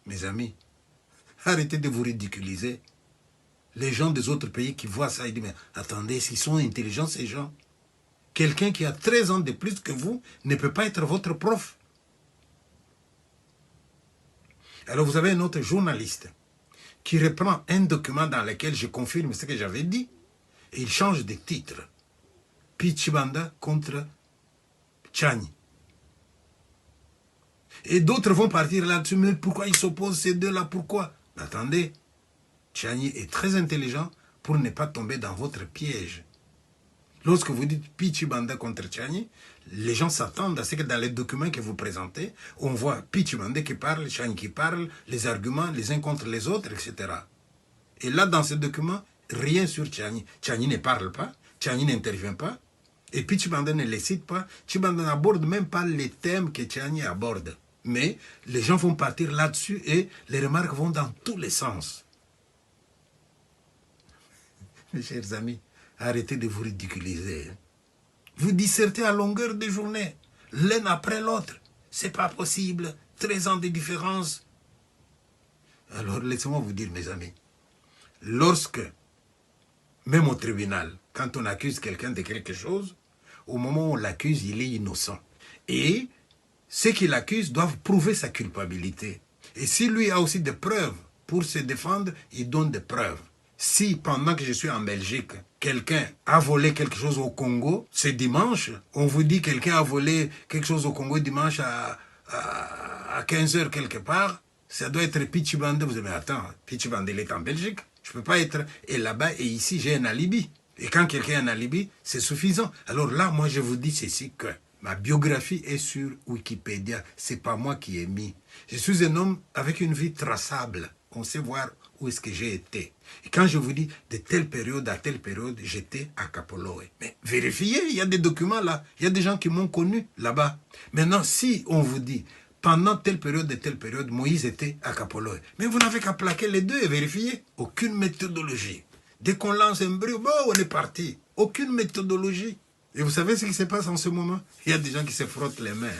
Mes amis, arrêtez de vous ridiculiser. Les gens des autres pays qui voient ça, ils disent, mais attendez, s'ils sont intelligents, ces gens, quelqu'un qui a 13 ans de plus que vous ne peut pas être votre prof. Alors vous avez un autre journaliste qui reprend un document dans lequel je confirme ce que j'avais dit, et il change de titre. Pichi Banda contre Tchani. Et d'autres vont partir là-dessus, mais pourquoi ils s'opposent ces deux-là, pourquoi? Attendez, Tchani est très intelligent pour ne pas tomber dans votre piège. Lorsque vous dites Pichi Banda contre Tchani, les gens s'attendent à ce que dans les documents que vous présentez, on voit Pichi Banda qui parle, Tchani qui parle, les arguments les uns contre les autres, etc. Et là, dans ce document, rien sur Tchani. Tchani ne parle pas, Tchani n'intervient pas, et Pichi Banda ne les cite pas. Pichi Banda n'aborde même pas les thèmes que Tchani aborde. Mais les gens vont partir là-dessus et les remarques vont dans tous les sens. Mes chers amis, arrêtez de vous ridiculiser. Vous dissertez à longueur de journée, l'un après l'autre. C'est pas possible. 13 ans de différence. Alors, laissez-moi vous dire, mes amis, lorsque, même au tribunal, quand on accuse quelqu'un de quelque chose, au moment où on l'accuse, il est innocent. Et ceux qui l'accusent doivent prouver sa culpabilité. Et si lui a aussi des preuves pour se défendre, il donne des preuves. Si, pendant que je suis en Belgique, quelqu'un a volé quelque chose au Congo, c'est dimanche, on vous dit quelqu'un a volé quelque chose au Congo dimanche à 15 h quelque part, ça doit être Pichi Banda. Vous dites, mais attends, Pichi Banda, il est en Belgique, je ne peux pas être et là-bas et ici, j'ai un alibi. Et quand quelqu'un a un alibi, c'est suffisant. Alors là, moi, je vous dis ceci, que ma biographie est sur Wikipédia, c'est pas moi qui ai mis. Je suis un homme avec une vie traçable, on sait voir où est-ce que j'ai été. Et quand je vous dis de telle période à telle période, j'étais à Kapoloi. Mais vérifiez, il y a des documents là. Il y a des gens qui m'ont connu là-bas. Maintenant, si on vous dit, pendant telle période et telle période, Moïse était à Kapoloi. Mais vous n'avez qu'à plaquer les deux et vérifier. Aucune méthodologie. Dès qu'on lance un bruit, bon, on est parti. Aucune méthodologie. Et vous savez ce qui se passe en ce moment? Il y a des gens qui se frottent les mains.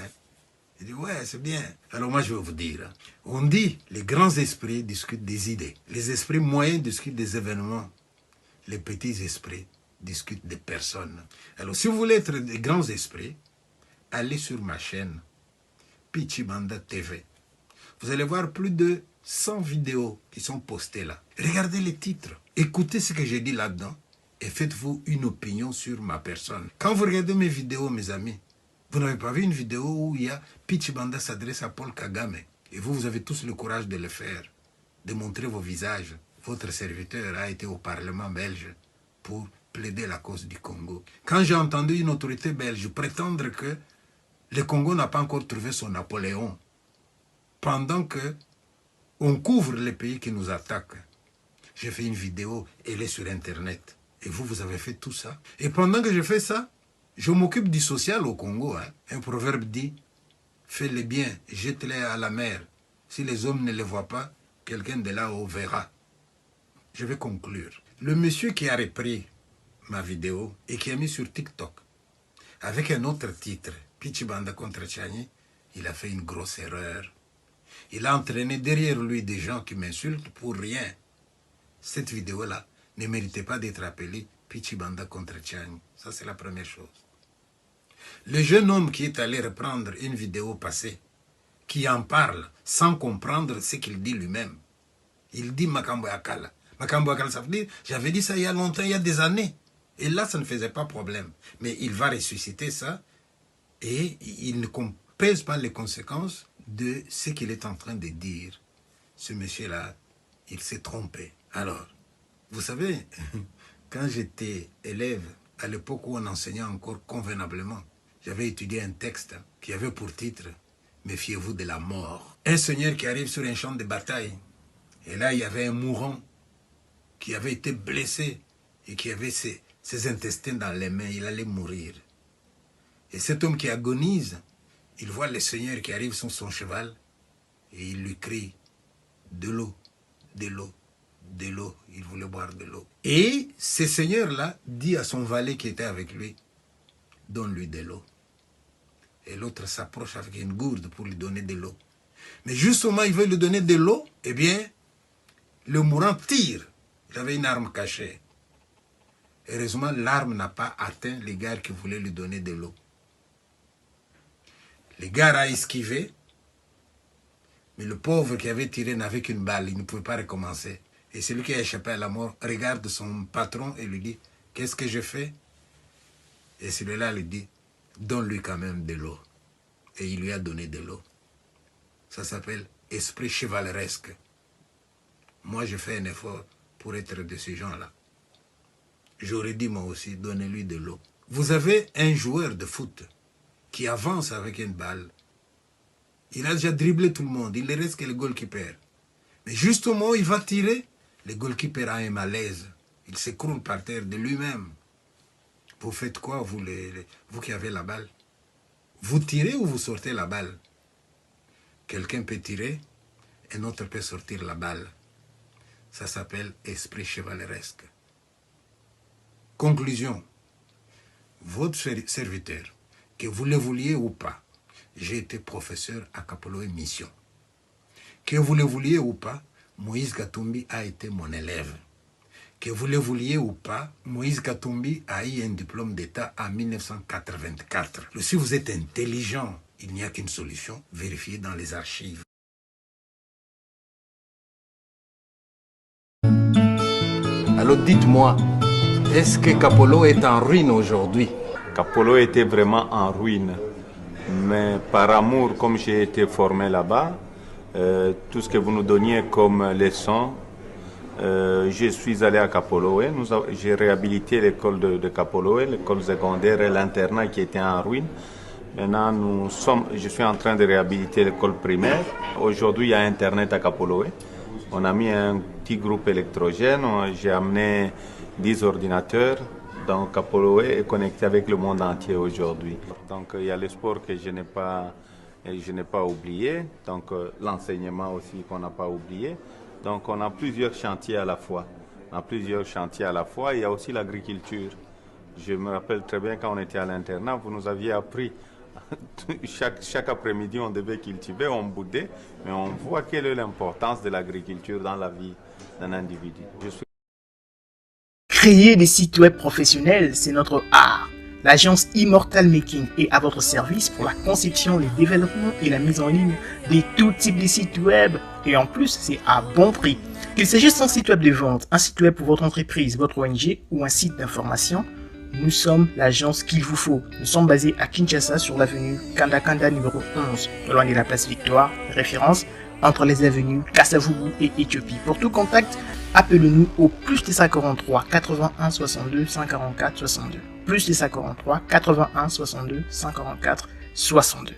Il dit, ouais, c'est bien. Alors moi, je vais vous dire, on dit, les grands esprits discutent des idées. Les esprits moyens discutent des événements. Les petits esprits discutent des personnes. Alors, si vous voulez être des grands esprits, allez sur ma chaîne, Pichi Banda TV. Vous allez voir plus de 100 vidéos qui sont postées là. Regardez les titres. Écoutez ce que j'ai dit là-dedans et faites-vous une opinion sur ma personne. Quand vous regardez mes vidéos, mes amis, vous n'avez pas vu une vidéo où il y a Pichi Banda s'adresse à Paul Kagame. Et vous avez tous le courage de le faire, de montrer vos visages. Votre serviteur a été au Parlement belge pour plaider la cause du Congo. Quand j'ai entendu une autorité belge prétendre que le Congo n'a pas encore trouvé son Napoléon, pendant que on couvre les pays qui nous attaquent, j'ai fait une vidéo, elle est sur Internet. Et vous, vous avez fait tout ça. Et pendant que je fais ça, je m'occupe du social au Congo. Hein. Un proverbe dit, fais les biens, jette-les à la mer. Si les hommes ne les voient pas, quelqu'un de là-haut verra. Je vais conclure. Le monsieur qui a repris ma vidéo et qui a mis sur TikTok, avec un autre titre, Pichi Banda contre Tchani, il a fait une grosse erreur. Il a entraîné derrière lui des gens qui m'insultent pour rien. Cette vidéo-là ne méritait pas d'être appelée Pichi Banda contre Tchani. Ça, c'est la première chose. Le jeune homme qui est allé reprendre une vidéo passée, qui en parle sans comprendre ce qu'il dit lui-même. Il dit Makambo Akala. Makambo Akala, ça veut dire, j'avais dit ça il y a longtemps, il y a des années. Et là, ça ne faisait pas problème. Mais il va ressusciter ça et il ne pèse pas les conséquences de ce qu'il est en train de dire. Ce monsieur-là, il s'est trompé. Alors, vous savez, quand j'étais élève, à l'époque où on enseignait encore convenablement, j'avais étudié un texte qui avait pour titre « Méfiez-vous de la mort ». Un seigneur qui arrive sur un champ de bataille, et là il y avait un mourant qui avait été blessé et qui avait ses intestins dans les mains, il allait mourir. Et cet homme qui agonise, il voit le seigneur qui arrive sur son cheval et il lui crie « De l'eau, de l'eau ». De l'eau, il voulait boire de l'eau. Et ce seigneur-là dit à son valet qui était avec lui, donne-lui de l'eau. Et l'autre s'approche avec une gourde pour lui donner de l'eau. Mais justement, il veut lui donner de l'eau, eh bien, le mourant tire. Il avait une arme cachée. Heureusement, l'arme n'a pas atteint les gars qui voulaient lui donner de l'eau. Le gars a esquivé, mais le pauvre qui avait tiré n'avait qu'une balle, il ne pouvait pas recommencer. Et celui qui a échappé à la mort regarde son patron et lui dit, « Qu'est-ce que je fais ?» Et celui-là lui dit, « Donne-lui quand même de l'eau. » Et il lui a donné de l'eau. Ça s'appelle esprit chevaleresque. Moi, je fais un effort pour être de ces gens-là. J'aurais dit moi aussi, donnez-lui de l'eau. Vous avez un joueur de foot qui avance avec une balle. Il a déjà dribblé tout le monde, il ne reste que le goalkeeper. Mais justement, il va tirer, le goalkeeper a un malaise. Il s'écroule par terre de lui-même. Vous faites quoi, vous qui avez la balle? Vous tirez ou vous sortez la balle? Quelqu'un peut tirer, un autre peut sortir la balle. Ça s'appelle esprit chevaleresque. Conclusion. Votre serviteur, que vous le vouliez ou pas, j'ai été professeur à Kapoloé Mission. Que vous le vouliez ou pas, Moïse Katumbi a été mon élève. Que vous le vouliez ou pas, Moïse Katumbi a eu un diplôme d'État en 1984. Si vous êtes intelligent, il n'y a qu'une solution, vérifiez dans les archives. Alors dites-moi, est-ce que Kapolo est en ruine aujourd'hui? Kapolo était vraiment en ruine. Mais par amour, comme j'ai été formé là-bas, tout ce que vous nous donniez comme leçon, je suis allé à Kapoloé. J'ai réhabilité l'école de Kapoloé, l'école secondaire et l'internat qui était en ruine. Maintenant, je suis en train de réhabiliter l'école primaire. Aujourd'hui, il y a Internet à Kapoloé. On a mis un petit groupe électrogène. J'ai amené 10 ordinateurs. Donc, Kapoloé est connecté avec le monde entier aujourd'hui. Donc, il y a le sport que je n'ai pas oublié. Donc, l'enseignement aussi qu'on n'a pas oublié. Donc, on a plusieurs chantiers à la fois. Il y a aussi l'agriculture. Je me rappelle très bien quand on était à l'internat, vous nous aviez appris. Chaque après-midi, on devait cultiver, on boudait. Mais on voit quelle est l'importance de l'agriculture dans la vie d'un individu. Créer des sites web professionnels, c'est notre art. L'agence Immortal Making est à votre service pour la conception, le développement et la mise en ligne de tout type de sites web. Et en plus, c'est à bon prix. Qu'il s'agisse d'un site web de vente, un site web pour votre entreprise, votre ONG ou un site d'information, nous sommes l'agence qu'il vous faut. Nous sommes basés à Kinshasa sur l'avenue Kanda numéro 11, loin de la place Victoire, référence entre les avenues Kassavubu et Éthiopie. Pour tout contact, appelez-nous au plus 243 81 62 144 62. Plus 243 81 62 144 62.